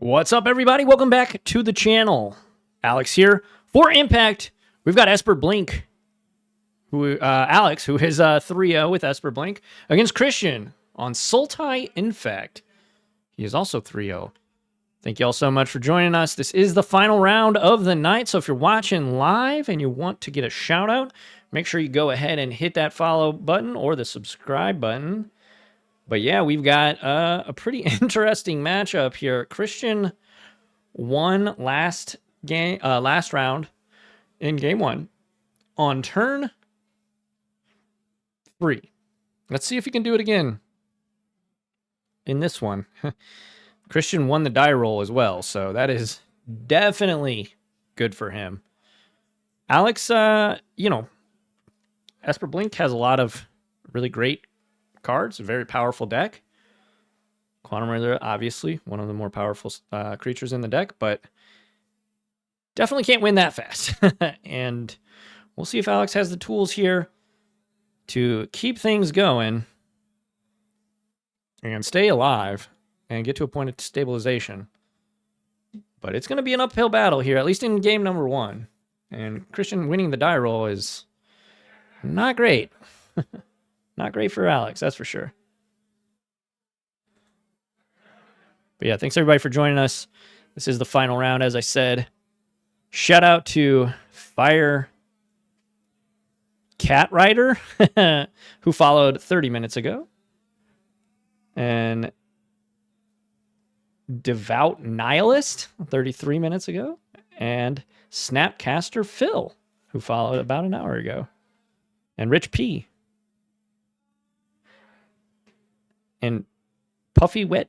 What's up, everybody? Welcome back to the channel. Alex here for Impact. We've got Esper Blink, Alex, who is 3-0 with Esper Blink, against Christian on Sultai Infect. He is also 3-0. Thank you all so much for joining us. This is the final round of the night, so if you're watching live and you want to get a shout out, make sure you go ahead and hit that follow button or the subscribe button. But yeah, we've got a pretty interesting matchup here. Christian won last round in game 1 on turn 3. Let's see if he can do it again in this one. Christian won the die roll as well, so that is definitely good for him. Alex, Esper Blink has a lot of really great cards, a very powerful deck. Quantum Razor, obviously, one of the more powerful creatures in the deck, but definitely can't win that fast. And we'll see if Alex has the tools here to keep things going and stay alive and get to a point of stabilization. But it's going to be an uphill battle here, at least in game number 1. And Christian winning the die roll is not great. Not great for Alex, that's for sure. But yeah, thanks everybody for joining us. This is the final round, as I said. Shout out to Fire Cat Rider, who followed 30 minutes ago. And Devout Nihilist, 33 minutes ago. And Snapcaster Phil, who followed about an hour ago. And Rich P. And Puffy Wet.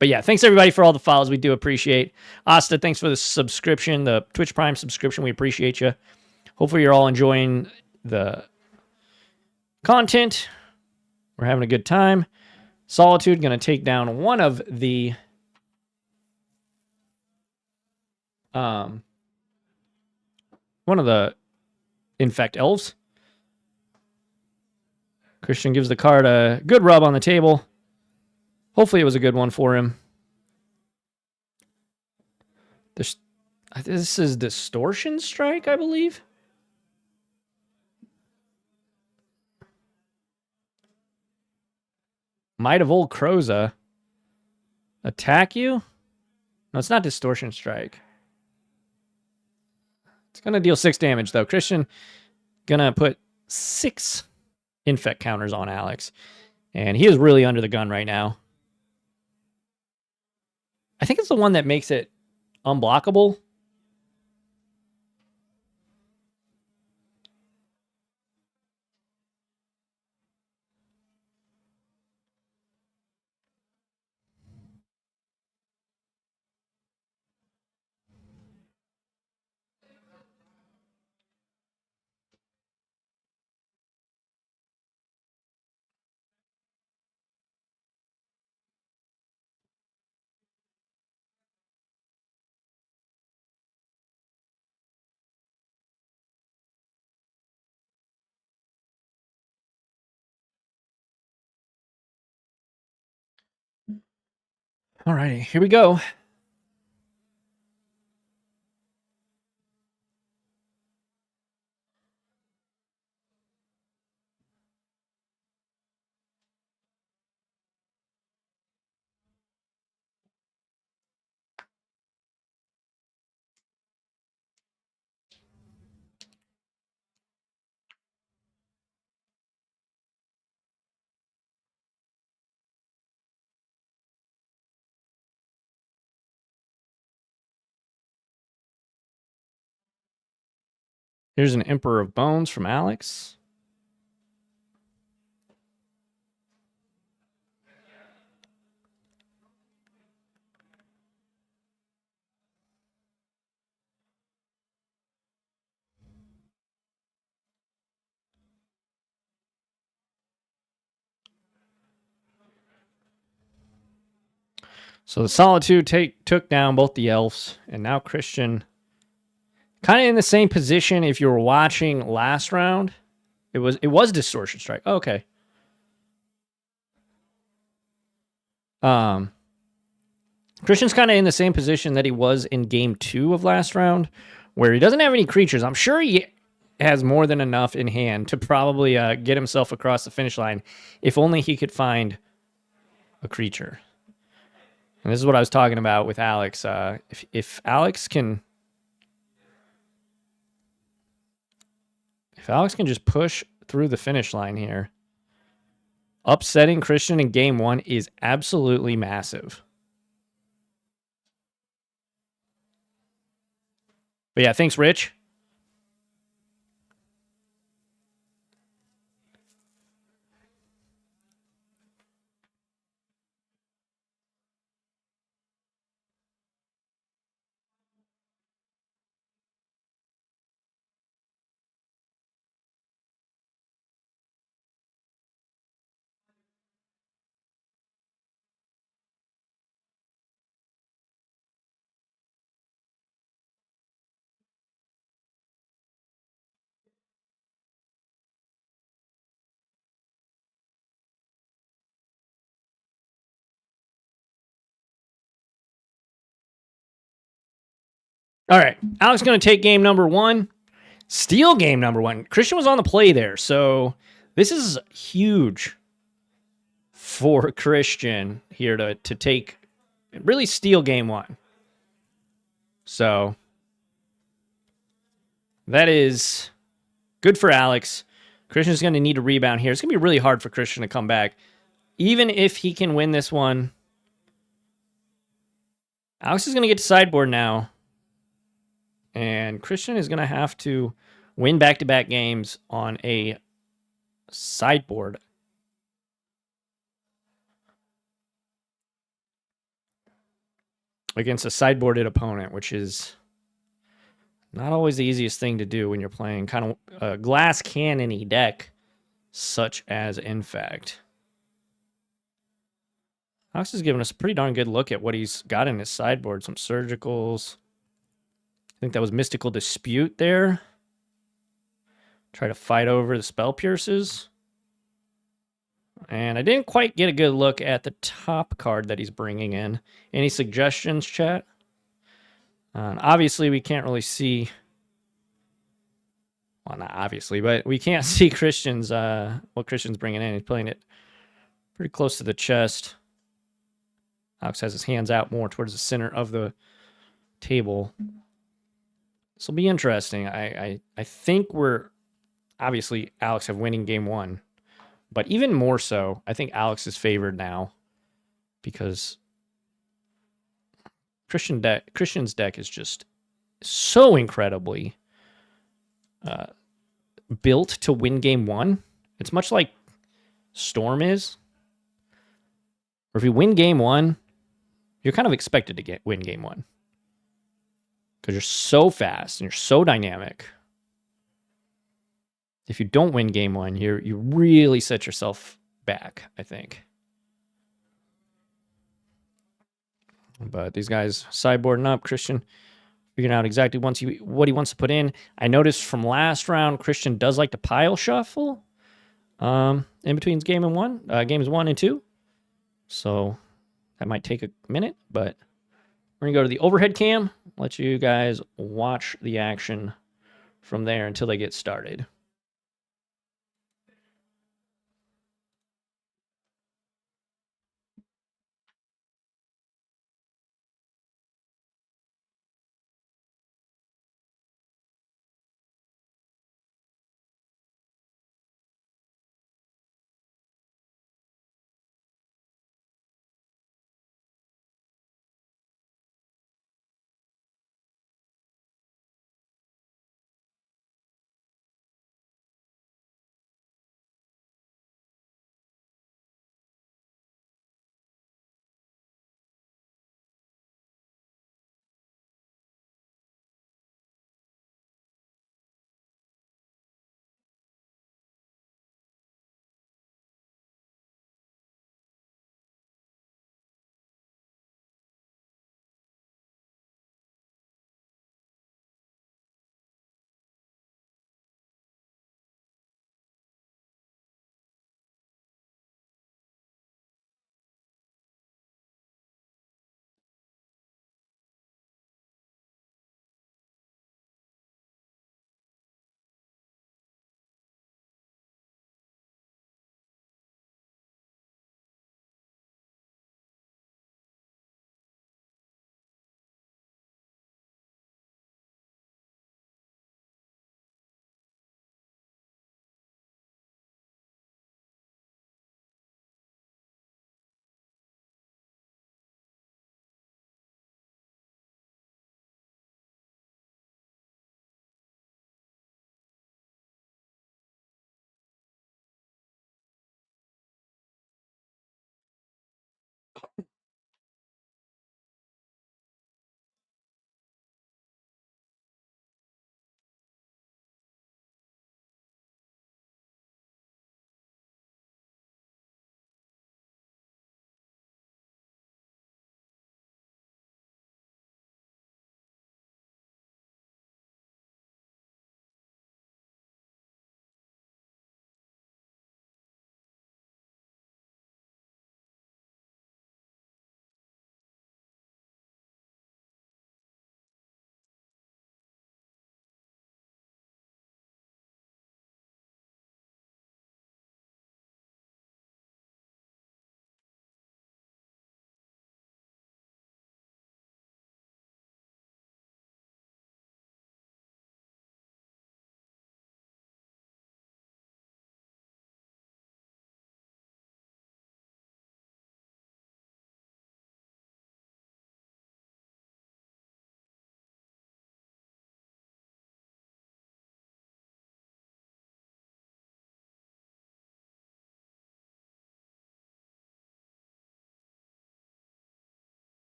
But yeah, thanks everybody for all the follows. We do appreciate. Asta, thanks for the subscription, the Twitch Prime subscription. We appreciate you. Hopefully you're all enjoying the content. We're having a good time. Solitude going to take down one of the Infect elves. Christian gives the card a good rub on the table. Hopefully it was a good one for him. This is Distortion Strike, I believe. Might of Old Croza. Attack you? No, it's not Distortion Strike. It's going to deal 6 damage, though. Christian going to put 6 Infect counters on Alex. And he is really under the gun right now. I think it's the one that makes it unblockable. Alrighty, here we go. Here's an Emperor of Bones from Alex. So the Solitude took down both the elves, and now Christian kind of in the same position if you were watching last round. It was Distortion Strike. Oh, okay. Um, Christian's kind of in the same position that he was in game 2 of last round, where he doesn't have any creatures. I'm sure he has more than enough in hand to probably get himself across the finish line, if only he could find a creature. And this is what I was talking about with Alex. If Alex can just push through the finish line here, upsetting Christian in game 1 is absolutely massive. But yeah, thanks, Rich. All right, Alex going to take game number 1. Steal game number 1. Christian was on the play there, so this is huge for Christian here to take, really steal game 1. So that is good for Alex. Christian's going to need a rebound here. It's going to be really hard for Christian to come back. Even if he can win this one, Alex is going to get to sideboard now. And Christian is going to have to win back-to-back games on a sideboard. Against a sideboarded opponent, which is not always the easiest thing to do when you're playing kind of a glass cannon-y deck, such as Infect. Alex has given us a pretty darn good look at what he's got in his sideboard. Some Surgicals. I think that was Mystical Dispute there. Try to fight over the Spell Pierces. And I didn't quite get a good look at the top card that he's bringing in. Any suggestions, chat? Obviously, we can't really see... Well, not obviously, but we can't see Christian's what Christian's bringing in. He's playing it pretty close to the chest. Alex has his hands out more towards the center of the table. This will be interesting. I think we're... Obviously, Alex have winning game 1. But even more so, I think Alex is favored now. Because Christian's deck is just so incredibly built to win game 1. It's much like Storm is. Or if you win game 1, you're kind of expected to win game 1. Because you're so fast and you're so dynamic. If you don't win game 1, you really set yourself back, I think. But these guys sideboarding up. Christian figuring out exactly what he wants to put in. I noticed from last round, Christian does like to pile shuffle in between games 1 and 2. So that might take a minute, but we're going to go to the overhead cam. Let you guys watch the action from there until they get started.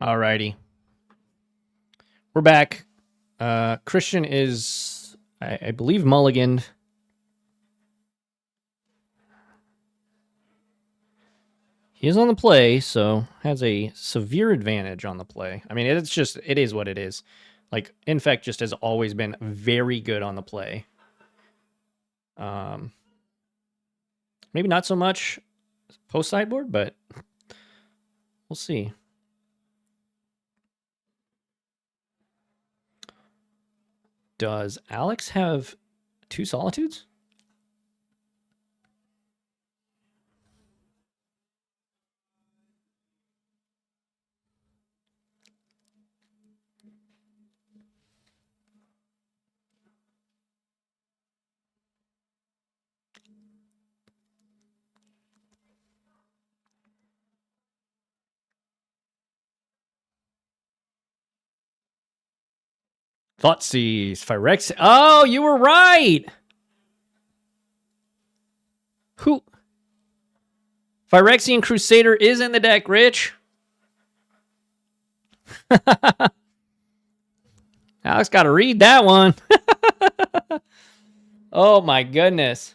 Alrighty. We're back. Christian is, I believe, mulliganed. He is on the play, so has a severe advantage on the play. I mean, it is what it is. Like, Infect just has always been very good on the play. Maybe not so much post sideboard, but we'll see. Does Alex have 2 Solitudes? Thoughtseize, Phyrex. Oh, you were right. Who? Phyrexian Crusader is in the deck, Rich. Alex got to read that one. Oh my goodness.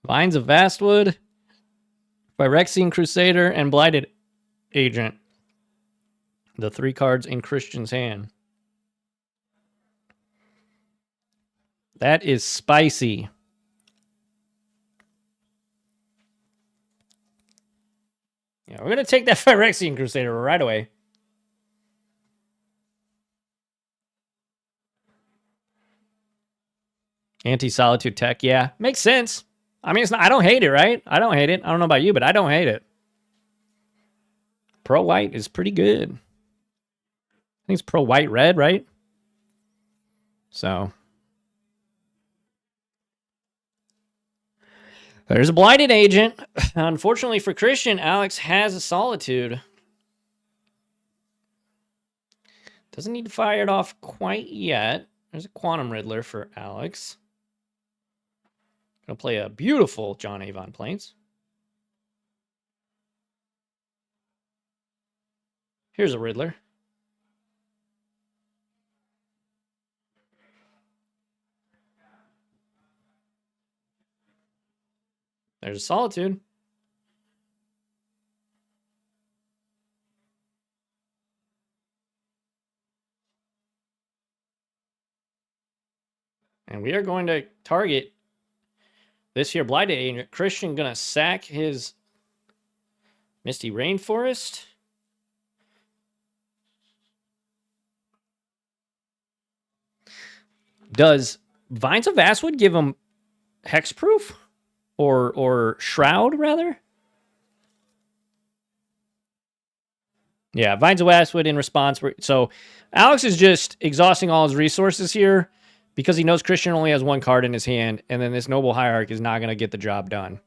Vines of Vastwood, Phyrexian Crusader, and Blighted Agent. The 3 cards in Christian's hand. That is spicy. Yeah, we're going to take that Phyrexian Crusader right away. Anti-Solitude tech, yeah. Makes sense. I mean, it's not, I don't hate it, right? I don't hate it. I don't know about you, but I don't hate it. Pro White is pretty good. I think it's Pro White Red, right? So there's a Blighted Agent. Unfortunately for Christian, Alex has a Solitude. Doesn't need to fire it off quite yet. There's a Quantum Riddler for Alex. Gonna play a beautiful John Avon Plains. Here's a Riddler. There's a Solitude. And we are going to target this here Blighted Agent. Christian going to sack his Misty Rainforest. Does Vines of Vastwood give him hexproof? Or Shroud, rather? Yeah, Vines of Vastwood in response. So Alex is just exhausting all his resources here because he knows Christian only has one card in his hand, and then this Noble Hierarch is not going to get the job done.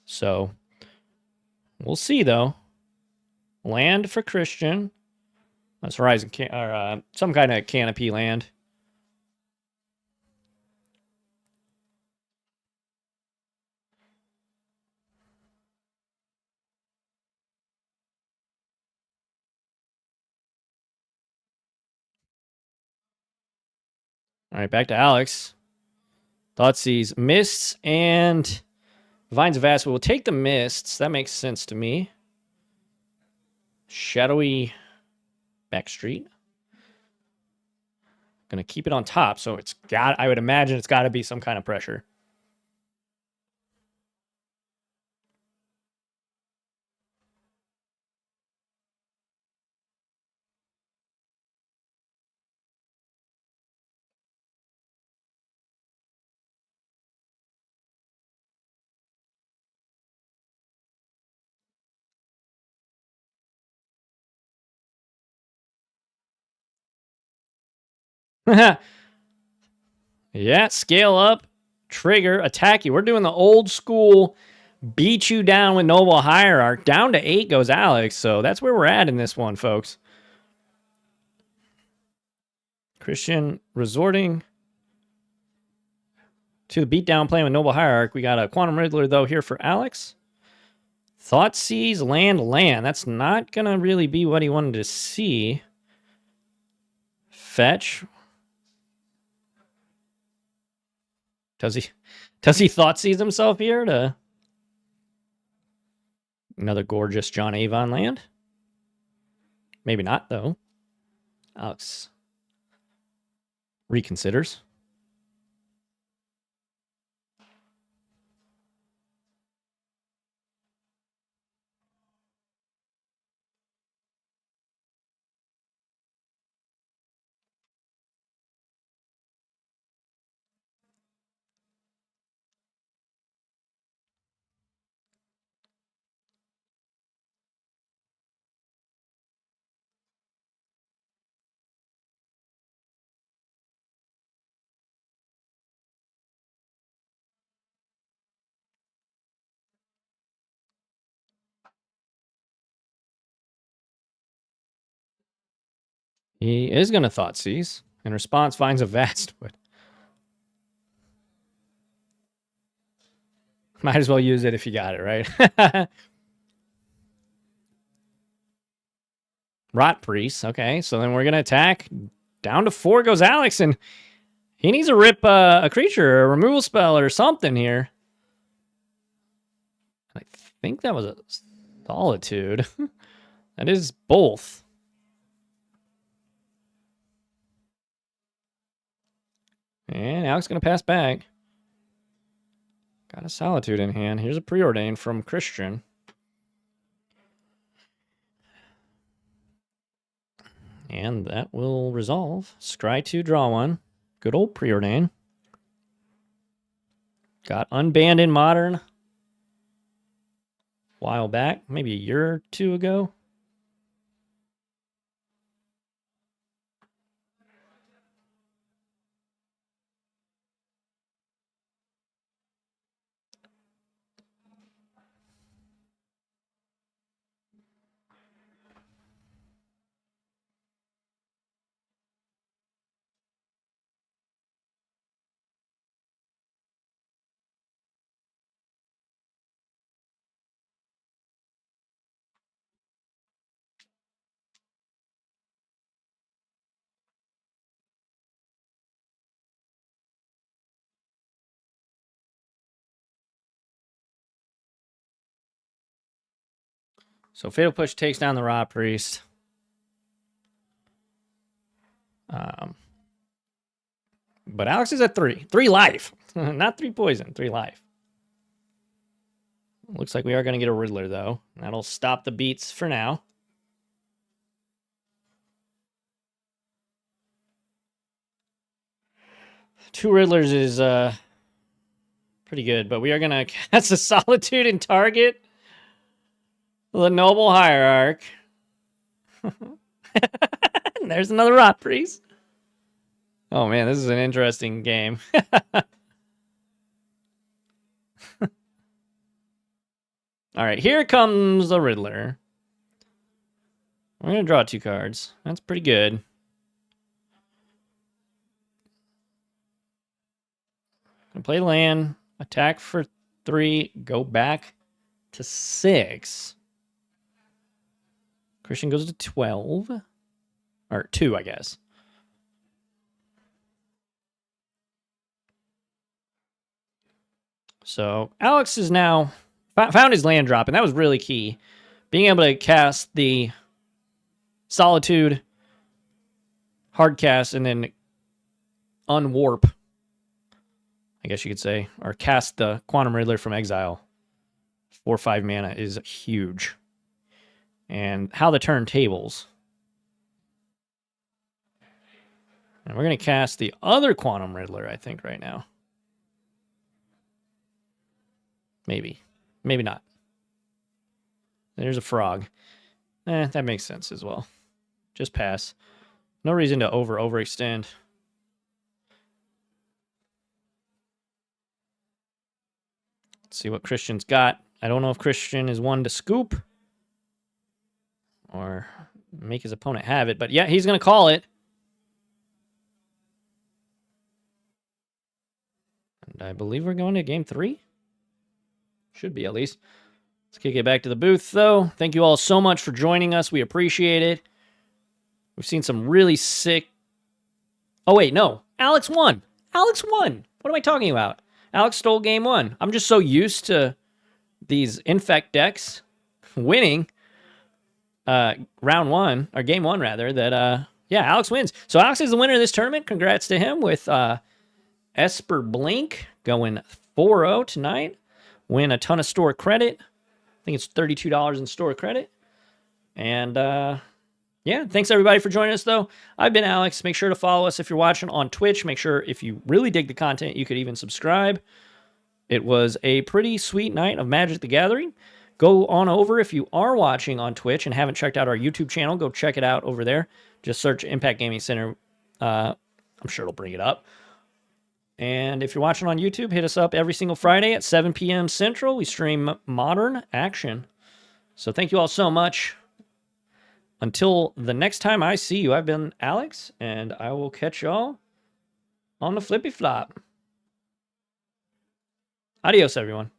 So we'll see, though. Land for Christian. That's Horizon, or some kind of canopy land. All right, back to Alex. Thoughtseize, Mists, and Vines of Vastwood. We'll take the Mists. That makes sense to me. Shadowy Backstreet. Gonna keep it on top, so it's got. I would imagine it's got to be some kind of pressure. Yeah, scale up, trigger, attack you. We're doing the old school beat you down with Noble Hierarch. Down to 8 goes Alex, so that's where we're at in this one, folks. Christian resorting to the beatdown plan with Noble Hierarch. We got a Quantum Riddler, though, here for Alex. Thoughtseize, land. That's not going to really be what he wanted to see. Fetch. Does he Thoughtseize himself here to another gorgeous John Avon land? Maybe not, though. Alex reconsiders. He is going to Thoughtseize. In response, finds a Vastwood. Might as well use it if you got it, right? Rot Priest. Okay, so then we're going to attack. Down to 4 goes Alex, and he needs to rip a creature, a removal spell, or something here. I think that was a Solitude. That is both. And Alex going to pass back. Got a Solitude in hand. Here's a Preordain from Christian. And that will resolve. Scry 2, draw 1. Good old Preordain. Got unbanned in Modern a while back, maybe a year or 2 ago. So Fatal Push takes down the Raw Priest. But Alex is at 3. 3 life. Not 3 poison, 3 life. Looks like we are going to get a Riddler, though. That'll stop the beats for now. Two Riddlers is pretty good, but we are going to cast a Solitude and target the Noble Hierarch. And there's another Rot Priest. Oh, man, this is an interesting game. All right, here comes the Riddler. We're going to draw 2 cards. That's pretty good. Gonna play land, attack for 3, go back to 6. Christian goes to 12. Or 2, I guess. So Alex is now found his land drop, and that was really key. Being able to cast the Solitude, hard cast, and then unwarp, I guess you could say, or cast the Quantum Riddler from exile. 4/5 mana is huge. And how the turn tables. And we're going to cast the other Quantum Riddler, I think, right now. Maybe. Maybe not. There's a frog. That makes sense as well. Just pass. No reason to overextend. Let's see what Christian's got. I don't know if Christian is one to scoop or make his opponent have it, but yeah, he's going to call it. And I believe we're going to game 3. Should be, at least. Let's kick it back to the booth, though. Thank you all so much for joining us. We appreciate it. We've seen some really sick... Oh, wait, no. Alex won. Alex won. What am I talking about? Alex stole game 1. I'm just so used to these Infect decks winning round 1, or game 1, rather, that, yeah, Alex wins. So Alex is the winner of this tournament. Congrats to him with Esper Blink going 4-0 tonight. Win a ton of store credit. I think it's $32 in store credit. And, yeah, thanks everybody for joining us, though. I've been Alex. Make sure to follow us if you're watching on Twitch. Make sure if you really dig the content, you could even subscribe. It was a pretty sweet night of Magic the Gathering. Go on over if you are watching on Twitch and haven't checked out our YouTube channel. Go check it out over there. Just search Impact Gaming Center. I'm sure it'll bring it up. And if you're watching on YouTube, hit us up every single Friday at 7 p.m. Central. We stream Modern Action. So thank you all so much. Until the next time I see you, I've been Alex, and I will catch y'all on the flippy flop. Adios, everyone.